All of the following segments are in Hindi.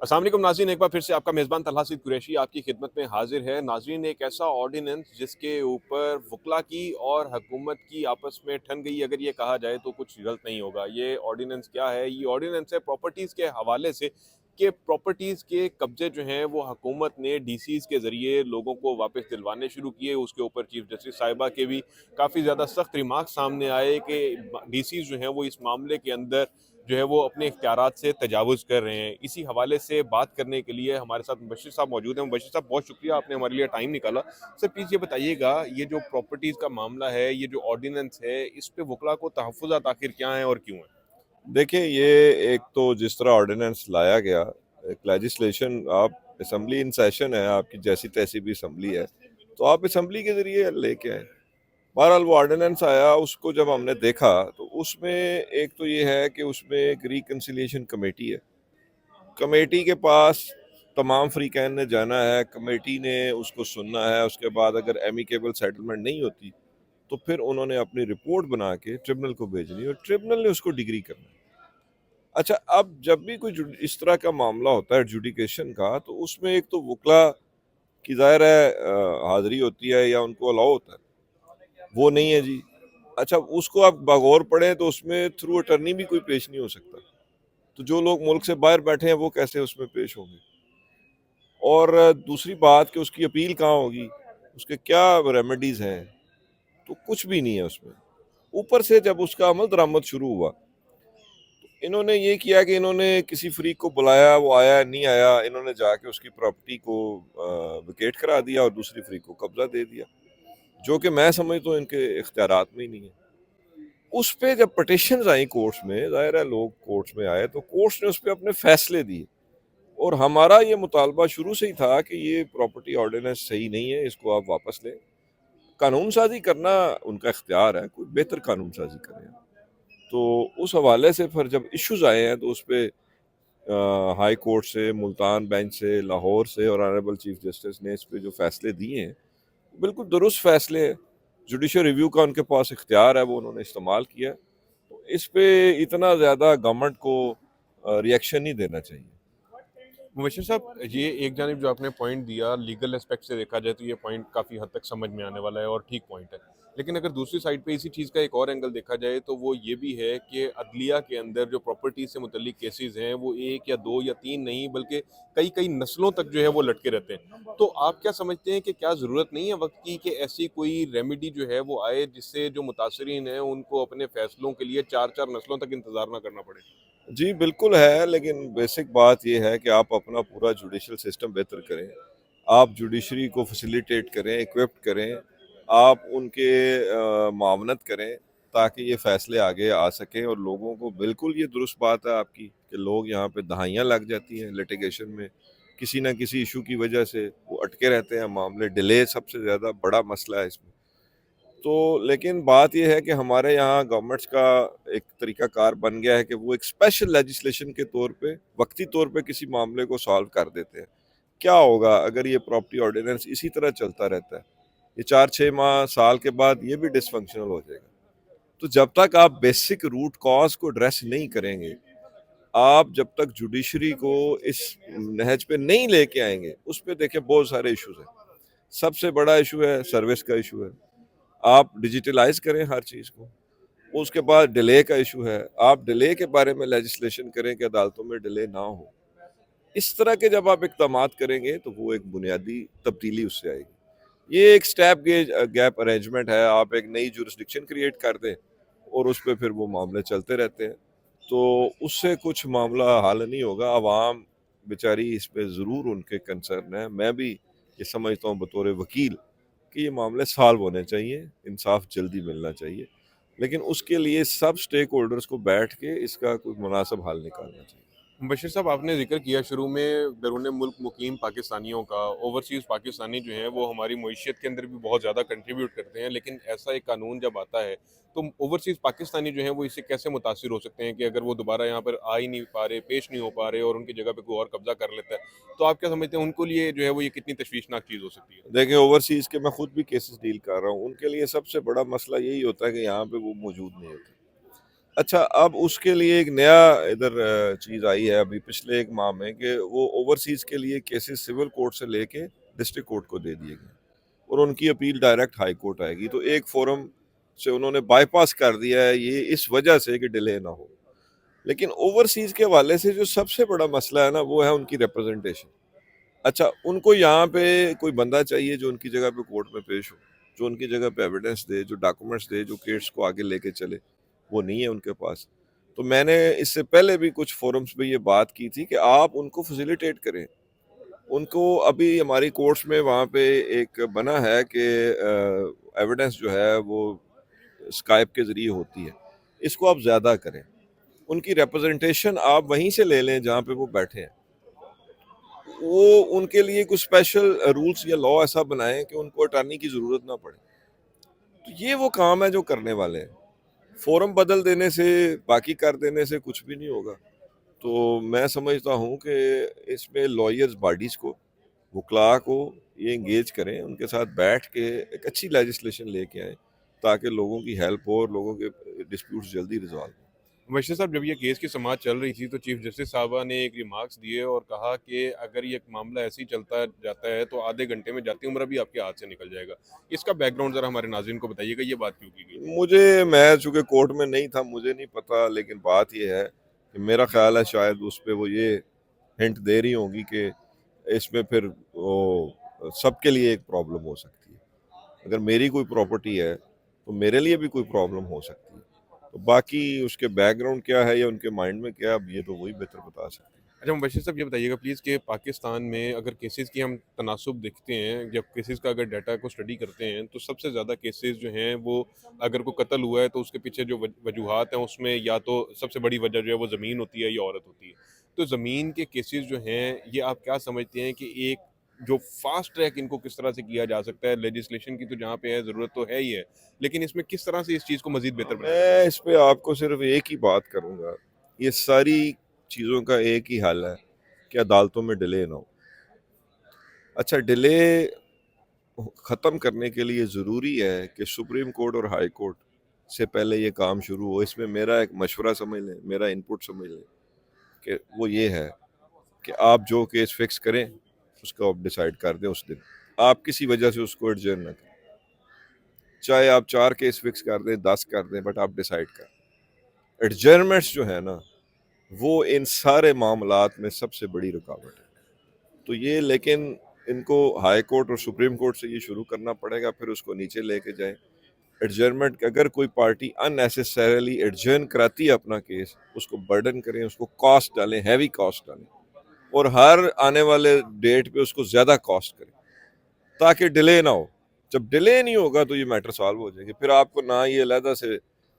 अस्सलाम वालेकुम नाज़रीन, एक बार फिर से आपका मेज़बान तलहा सिद्दीक़ कुरैशी आपकी खिदमत में हाज़िर है। नाज़रीन, एक ऐसा ऑर्डिनेंस जिसके ऊपर वकला की और हुकूमत की आपस में ठन गई, अगर ये कहा जाए तो कुछ गलत नहीं होगा। ये ऑर्डिनेंस क्या है? ये ऑर्डिनेंस है प्रॉपर्टीज़ के हवाले से कि प्रॉपर्टीज़ के कब्ज़े जो हैं वो हुकूमत ने डीसीज़ के ज़रिए लोगों को वापस दिलवाने शुरू किए। उसके ऊपर चीफ़ जस्टिस साहिबा के भी काफ़ी ज़्यादा सख्त रिमार्क सामने आए कि डीसीज़ जो हैं वो इस मामले के अंदर जो है वो अपने इख्तियारात से तजावुज़ कर रहे हैं। इसी हवाले से बात करने के लिए हमारे साथ मुबश्शिर साहब मौजूद हैं। मुबश्शिर साहब, बहुत शुक्रिया, आपने हमारे लिए टाइम निकाला। सर प्लीज़ ये बताइएगा, ये जो प्रॉपर्टीज़ का मामला है, ये जो ऑर्डिनेंस है, इस पे वकला को तहफ़्फ़ुज़ात आखिर क्या हैं और क्यों हैं? देखिए, ये एक तो जिस तरह ऑर्डिनेंस लाया गया, एक लेजिस्लेशन, आप असम्बली इन सेशन है, आपकी जैसी तैसी भी असम्बली है, तो आप असम्बली के ज़रिए लेके आए। बहरहाल वो ऑर्डिनेंस आया, उसको जब हमने देखा तो उसमें एक तो ये है कि उसमें एक रिकन्सिलिएशन कमेटी है। कमेटी के पास तमाम फ़रीक़ैन ने जाना है, कमेटी ने उसको सुनना है, उसके बाद अगर एमिकेबल सेटलमेंट नहीं होती, तो फिर उन्होंने अपनी रिपोर्ट बना के ट्रिब्यूनल को भेजनी और ट्रिब्यूनल ने उसको डिग्री करना है। अच्छा, अब जब भी कोई इस तरह का मामला होता है एडजुडिकेशन का, तो उसमें एक तो वकला की ज़ाहिर है हाज़िरी होती है या उनको अलाउ होता है, वो नहीं है जी। अच्छा, उसको आप बगौर पढ़ें तो उसमें थ्रू अटर्नी भी कोई पेश नहीं हो सकता। तो जो लोग मुल्क से बाहर बैठे हैं वो कैसे उसमें पेश होंगे? और दूसरी बात कि उसकी अपील कहाँ होगी? उसके क्या रेमेडीज़ हैं? तो कुछ भी नहीं है उसमें। ऊपर से जब उसका अमल दरामद शुरू हुआ, इन्होंने ये किया कि इन्होंने किसी फ़रीक को बुलाया, वो आया, नहीं आया, इन्होंने जाके उसकी प्रॉपर्टी को वेकेट करा दिया और दूसरी फ़रीक को कब्ज़ा दे दिया, जो कि मैं समझता हूँ इनके इख्तियारात में ही नहीं है। उस पे जब पिटीशंस आई कोर्ट्स में, ज़ाहिर है लोग कोर्ट्स में आए, तो कोर्ट्स ने उस पे अपने फैसले दिए और हमारा ये मुतालबा शुरू से ही था कि ये प्रॉपर्टी ऑर्डिनेंस सही नहीं है, इसको आप वापस लें। कानून साज़ी करना उनका इख्तियार है, कोई बेहतर कानून साज़ी करें। तो उस हवाले से फिर जब इश्यूज़ आए हैं तो उस पे हाई कोर्ट से, मुल्तान बेंच से, लाहौर से और ऑनरेबल चीफ जस्टिस ने इस पे जो फैसले दिए हैं, बिल्कुल दुरुस्त फैसले हैं। जुडिशियल रिव्यू का उनके पास इख्तियार है, वो उन्होंने इस्तेमाल किया। तो इस पे इतना ज़्यादा गवर्नमेंट को रिएक्शन नहीं देना चाहिए। मुबश्शिर साहब, ये एक जानिब जो आपने पॉइंट दिया, लीगल एस्पेक्ट से देखा जाए तो ये पॉइंट काफ़ी हद तक समझ में आने वाला है और ठीक पॉइंट है। लेकिन अगर दूसरी साइड पे इसी चीज़ का एक और एंगल देखा जाए तो वो ये भी है कि अदलिया के अंदर जो प्रॉपर्टी से मुतल्लिक केसेज़ हैं वो 1 या 2 या 3 नहीं, बल्कि कई-कई नस्लों तक जो है वो लटके रहते हैं। तो आप क्या समझते हैं कि क्या ज़रूरत नहीं है वक़्त की कि ऐसी कोई रेमेडी जो है वो आए जिससे जो मुतासरीन हैं उनको अपने फ़ैसलों के लिए 4-4 नस्लों तक इंतज़ार ना करना पड़े? जी, बिल्कुल है, लेकिन बेसिक बात ये है कि आप अपना पूरा जुडिशियल सिस्टम बेहतर करें। आप जुडिशरी को फैसिलिटेट करें, इक्विप्ड करें, आप उनके मावनत करें ताकि ये फ़ैसले आगे आ सकें और लोगों को बिल्कुल ये दुरुस्त बात है आपकी कि लोग यहाँ पे दहाइयाँ लग जाती हैं लिटिगेशन में, किसी न किसी इश्यू की वजह से वो अटके रहते हैं मामले, डिले सबसे ज़्यादा बड़ा मसला है इसमें। तो लेकिन बात ये है कि हमारे यहाँ गवर्नमेंट्स का एक तरीक़ाकार बन गया है कि वो एक स्पेशल लेजिस्लेशन के तौर पे, वक़्ती तौर पे किसी मामले को सॉल्व कर देते हैं। क्या होगा अगर ये प्रॉपर्टी ऑर्डिनेंस इसी तरह चलता रहता है? ये 4-6 माह, साल के बाद ये भी डिसफंक्शनल हो जाएगा। तो जब तक आप बेसिक रूट कॉज़ को एड्रेस नहीं करेंगे, आप जब तक जुडिशरी को इस नहज पे नहीं लेके आएँगे, उस पे देखिए बहुत सारे इश्यूज़ हैं। सबसे बड़ा इश्यू है सर्विस का इश्यू है। आप डिजिटलाइज़ करें हर चीज़ को। उसके बाद डिले का इश्यू है। आप डिले के बारे में लेजिस्लेशन करें कि अदालतों में डिले ना हो। इस तरह के जब आप इक़दामात करेंगे तो वो एक बुनियादी तब्दीली उससे आएगी। ये एक स्टेप गैप अरेंजमेंट है, आप एक नई जुरिस्डिक्शन क्रिएट कर दें और उस पे फिर वो मामले चलते रहते हैं। तो उससे कुछ मामला हल नहीं होगा, अवाम बेचारी इस पे ज़रूर उनके कंसर्न है। मैं भी ये समझता हूँ बतौर वकील कि ये मामले सॉल्व होने चाहिए, इंसाफ जल्दी मिलना चाहिए। लेकिन उसके लिए सब स्टेक होल्डर्स को बैठ के इसका कोई मुनासिब हल निकालना चाहिए। बशीर साहब, आपने ज़िक्र किया शुरू में बैरून मुल्क मुकीम पाकिस्तानियों का। ओवरसीज़ पाकिस्तानी जो हैं वो हमारी मईशत के अंदर भी बहुत ज़्यादा कंट्रीब्यूट करते हैं, लेकिन ऐसा एक कानून जब आता है तो ओवरसीज़ पाकिस्तानी जो हैं वो इससे कैसे मुतासिर हो सकते हैं कि अगर वो दोबारा यहाँ पर आ ही नहीं पा रहे, पेश नहीं हो पा रहे और उनकी जगह पे कोई और कब्जा कर लेता है, तो आप क्या समझते हैं उनको लिए जो है वो ये कितनी तशवीशनाक चीज़ हो सकती है? देखिए, ओवरसीज़ के मैं खुद भी केसेस डील कर रहा हूँ, उनके लिए सबसे बड़ा मसला यही होता है कि यहाँ पे वो मौजूद नहीं होते। अच्छा, अब उसके लिए एक नया इधर चीज़ आई है अभी पिछले 1 माह में कि वो ओवरसीज़ के लिए केसेस सिविल कोर्ट से लेके डिस्ट्रिक्ट कोर्ट को दे दिए गए और उनकी अपील डायरेक्ट हाई कोर्ट आएगी। तो एक फोरम से उन्होंने बाईपास कर दिया है ये इस वजह से कि डिले ना हो। लेकिन ओवरसीज़ के हवाले से जो सबसे बड़ा मसला है ना वो है उनकी रिप्रेजेंटेशन। अच्छा, उनको यहाँ पे कोई बंदा चाहिए जो उनकी जगह पे कोर्ट में पेश हो, जो उनकी जगह पे एविडेंस दे, जो डॉक्यूमेंट्स दे, जो केस को आगे लेके चले, वो नहीं है उनके पास। तो मैंने इससे पहले भी कुछ फोरम्स पे ये बात की थी कि आप उनको फैसिलिटेट करें। उनको अभी हमारी कोर्ट्स में वहाँ पे एक बना है कि एविडेंस जो है वो स्काइप के ज़रिए होती है। इसको आप ज़्यादा करें। उनकी रिप्रेजेंटेशन आप वहीं से ले लें जहाँ पे वो बैठे हैं। वो उनके लिए कुछ स्पेशल रूल्स या लॉ ऐसा बनाएं कि उनको अटॉर्नी की ज़रूरत ना पड़े। तो ये वो काम है जो करने वाले हैं। फोरम बदल देने से, बाकी कर देने से कुछ भी नहीं होगा। तो मैं समझता हूँ कि इसमें लॉयर्स बॉडीज़ को, वकला को ये इंगेज करें, उनके साथ बैठ के एक अच्छी लेजिस्लेशन लेके आएँ ताकि लोगों की हेल्प हो और लोगों के डिस्प्यूट्स जल्दी रिजॉल्व हो। बशीर साहब, जब ये केस की समाअत चल रही थी तो चीफ जस्टिस साहबा ने एक रिमार्क्स दिए और कहा कि अगर ये मामला ऐसे ही चलता जाता है तो आधे घंटे में जाती उम्र भी आपके हाथ से निकल जाएगा। इसका बैकग्राउंड ज़रा हमारे नाज़रीन को बताइएगा, ये बात क्यों की गई थी? मैं चूँकि कोर्ट में नहीं था, मुझे नहीं पता, लेकिन बात ये है कि मेरा ख़्याल है शायद उस पे वो ये हिंट दे रही होंगी कि इसमें फिर वो सबके लिए एक प्रॉब्लम हो सकती है। अगर मेरी कोई प्रॉपर्टी है, तो मेरे लिए भी कोई प्रॉब्लम हो सकती है। तो बाकी उसके बैकग्राउंड क्या है या उनके माइंड में क्या है, अब ये तो वही बेहतर बता सकते हैं। अच्छा मुबशिर साहब, ये बताइएगा प्लीज़ कि पाकिस्तान में अगर केसेस की हम तनासुब देखते हैं, जब केसेस का अगर डाटा को स्टडी करते हैं तो सबसे ज़्यादा केसेस जो हैं वो, अगर कोई कत्ल हुआ है तो उसके पीछे जो वजूहात हैं उसमें या तो सबसे बड़ी वजह जो है वो ज़मीन होती है या औरत होती है। तो ज़मीन के केसेस जो हैं, ये आप क्या समझते हैं कि एक जो फास्ट ट्रैक इनको किस तरह से किया जा सकता है? लेजिस्लेशन की तो जहाँ पे है ज़रूरत तो है ही है, लेकिन इसमें किस तरह से इस चीज़ को मज़ीद बेहतर बनाया जा मैं सकता इस पे आपको सिर्फ एक ही बात करूंगा, ये सारी चीज़ों का एक ही हल है कि अदालतों में डिले ना हो। अच्छा, डिले ख़त्म करने के लिए ज़रूरी है कि सुप्रीम कोर्ट और हाई कोर्ट से पहले ये काम शुरू हो। इसमें मेरा एक मशवरा समझ लें, मेरा इनपुट समझ लें कि वो ये है कि आप जो केस फिक्स करें उसको आप डिसाइड कर दें उस दिन। आप किसी वजह से उसको एडजर्न ना करें। चाहे आप 4 केस फिक्स कर दें, 10 कर दें, बट आप डिसाइड करें। एडजर्नमेंट्स जो है ना, वो इन सारे मामलात में सबसे बड़ी रुकावट है। तो ये लेकिन इनको हाई कोर्ट और सुप्रीम कोर्ट से ये शुरू करना पड़ेगा, फिर उसको नीचे लेके जाएं। एडजर्नमेंट, अगर कोई पार्टी अननेसेसरली एडजर्न कराती है अपना केस, उसको बर्डन करें, उसको कॉस्ट डालें, हैवी कॉस्ट डालें और हर आने वाले डेट पे उसको ज़्यादा कॉस्ट करें ताकि डिले ना हो। जब डिले नहीं होगा तो ये मैटर सॉल्व हो जाएंगे। फिर आपको ना ये अलहदा से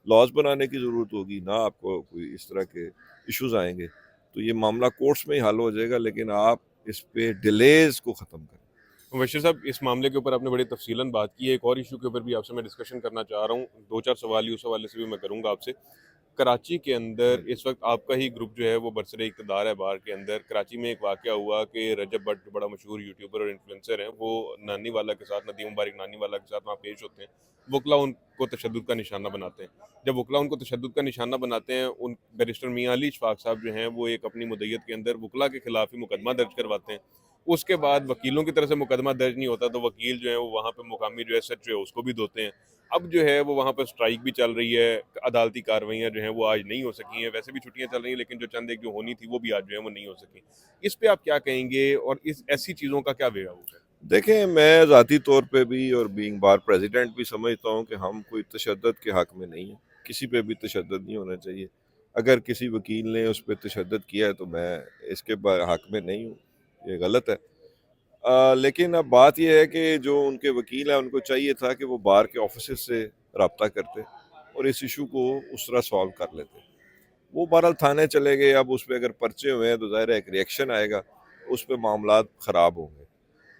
लॉज बनाने की ज़रूरत होगी, ना आपको कोई इस तरह के इश्यूज आएंगे। तो ये मामला कोर्ट्स में ही हल हो जाएगा, लेकिन आप इस पे डिलेज को ख़त्म करें। बशीर साहब, इस मामले के ऊपर आपने बड़ी तफसीलन बात की है। एक और इशू के ऊपर भी आपसे मैं डिस्कशन करना चाह रहा हूँ। 2-4 सवाल ही उस हवाले से भी मैं करूँगा आपसे। कराची के अंदर इस वक्त आपका ही ग्रुप जो है वो बरसरे इक़्तिदार है बार के अंदर। कराची में एक वाक़या हुआ कि रजब भट्ट, जो बड़ा मशहूर यूट्यूबर और इन्फ्लुएंसर हैं, वो नानी वाला के साथ, नदीम मुबारक नानी वाला के साथ वहाँ पेश होते हैं। वकला उनको तशद्दुद का निशाना बनाते हैं। जब वकला उनको तशद्दुद का निशाना बनाते हैं, उन बैरिस्टर मियां अली इशफाक साहब जो हैं वो एक अपनी मुद्दईयत के अंदर वकला के खिलाफ ही मुकदमा दर्ज करवाते हैं। उसके बाद वकीलों की तरफ से मुकदमा दर्ज नहीं होता तो वकील जो है वो वहाँ पे मुकामी जो है सच जो है उसको भी धोते हैं। अब जो है वो वहाँ पर स्ट्राइक भी चल रही है, अदालती कार्रवाइयाँ जो हैं वो आज नहीं हो सकी हैं। वैसे भी छुट्टियाँ चल रही हैं, लेकिन जो चंद एक जो होनी थी वो भी आज जो है वो नहीं हो सकी। इस पे आप क्या कहेंगे और इस ऐसी चीज़ों का क्या वे है? देखें, मैं ज़ाती तौर पे भी और बीइंग बार प्रेसिडेंट भी समझता हूँ कि हम कोई तशद्दुद के हक़ में नहीं हैं। किसी पे भी तशद्दुद नहीं होना चाहिए। अगर किसी वकील ने उस पे तशद्दुद किया है तो मैं इसके हक़ में नहीं हूँ, ये गलत है। लेकिन अब बात ये है कि जो उनके वकील हैं उनको चाहिए था कि वो बार के ऑफिसेस से रब्ता करते और इस इशू को उस तरह सॉल्व कर लेते। वो बहरहाल थाने चले गए। अब उस पे अगर पर्चे हुए हैं तो ज़ाहिर है एक रिएक्शन आएगा, उस पे मामलात ख़राब होंगे।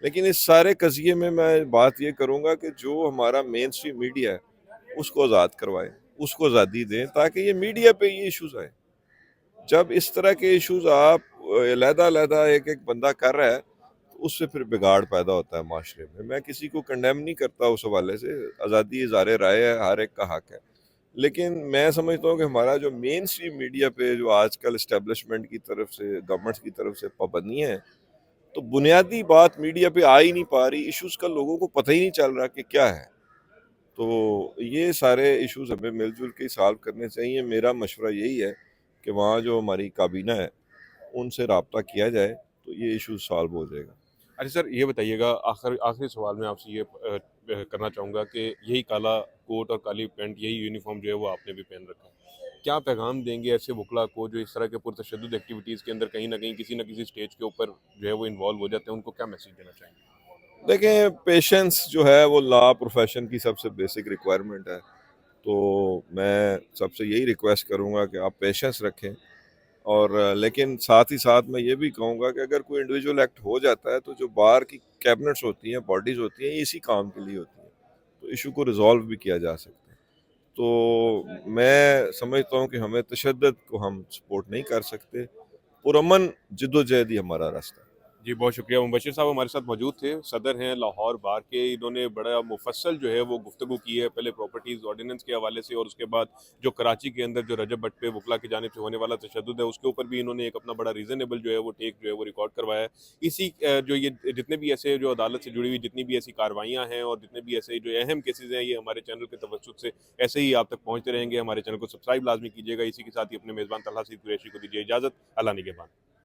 लेकिन इस सारे कज़िये में मैं बात ये करूँगा कि जो हमारा मेन स्ट्रीम मीडिया है, उसको आज़ाद करवाएं, उसको आज़ादी दें ताकि ये मीडिया पे ये इश्यूज़ आए। जब इस तरह के इश्यूज़ आप अलहदा-अलहदा एक-एक बंदा कर रहा है, तो उससे फिर बिगाड़ पैदा होता है माशरे में। मैं किसी को कंडेम नहीं करता उस हवाले से, आज़ादी इज़हार राय है, हर एक का हक है। लेकिन मैं समझता हूँ कि हमारा जो मेन स्ट्रीम मीडिया पे जो आजकल इस्टेब्लिशमेंट की तरफ से, गवर्नमेंट की तरफ से पाबंदियां हैं, तो बुनियादी बात मीडिया पे आ ही नहीं पा रही, इश्यूज का लोगों को पता ही नहीं चल रहा कि क्या है। तो ये सारे इश्यूज हमें मिलजुल के सॉल्व करने चाहिए। मेरा मशवरा यही है कि वहाँ जो हमारी काबीना है उनसे रब्ता किया जाए तो ये इशू सॉल्व हो जाएगा। अच्छा सर, ये बताइएगा, आखिर आखिरी सवाल मैं आपसे ये करना चाहूँगा कि यही काला कोट और काली पैंट, यही यूनिफ़ॉर्म जो है वो आपने भी पहन रखा है। क्या पैगाम देंगे ऐसे वकला को जो इस तरह के पुरतशद्दुद एक्टिविटीज़ के अंदर कहीं न कहीं किसी न किसी स्टेज के ऊपर जो है वो इन्वॉल्व हो जाते हैं, उनको क्या मैसेज देना चाहेंगे? देखें, पेशेंस जो है वो लॉ प्रोफेशन की सबसे बेसिक रिक्वायरमेंट है। तो मैं सबसे यही रिक्वेस्ट करूँगा कि आप पेशेंस रखें, और लेकिन साथ ही साथ मैं ये भी कहूँगा कि अगर कोई इंडिविजुअल एक्ट हो जाता है तो जो बाहर की कैबिनेट्स होती हैं, बॉडीज़ होती हैं, ये इसी काम के लिए होती हैं, तो इशू को रिजॉल्व भी किया जा सकता है। तो मैं समझता हूँ कि हमें तशद्दुद को हम सपोर्ट नहीं कर सकते। पुरअमन जद्दोजहद ही हमारा रास्ता है। जी, बहुत शुक्रिया। मुबशिर साहब हमारे साथ मौजूद थे, सदर हैं लाहौर बार के। इन्होंने बड़ा मुफ़स्सल जो है वो गुफ्तगू की है, पहले प्रॉपर्टीज़ ऑर्डिनेंस के हवाले से और उसके बाद जो कराची के अंदर जो रजब भट्ट पे वकला की जानिब से होने वाला तशद्दुद है, उसके ऊपर भी इन्होंने एक अपना बड़ा रीज़नेबल जो है वो टेक जो है वो रिकॉर्ड करवाया है। इसी जो ये जितने भी ऐसे जो अदालत से जुड़ी हुई जितनी भी ऐसी कार्रवाइयाँ हैं और जितने भी ऐसे जो अहम केसेज़ हैं, ये हमारे चैनल के तवज्जुद से ऐसे ही आप तक पहुँचते रहेंगे। हमारे चैनल को सब्सक्राइब लाज़मी कीजिएगा। इसी के साथ ही अपने मेज़बान तलहा सईद कुरैशी को दीजिए इजाज़त। अल्लाह निगहबान।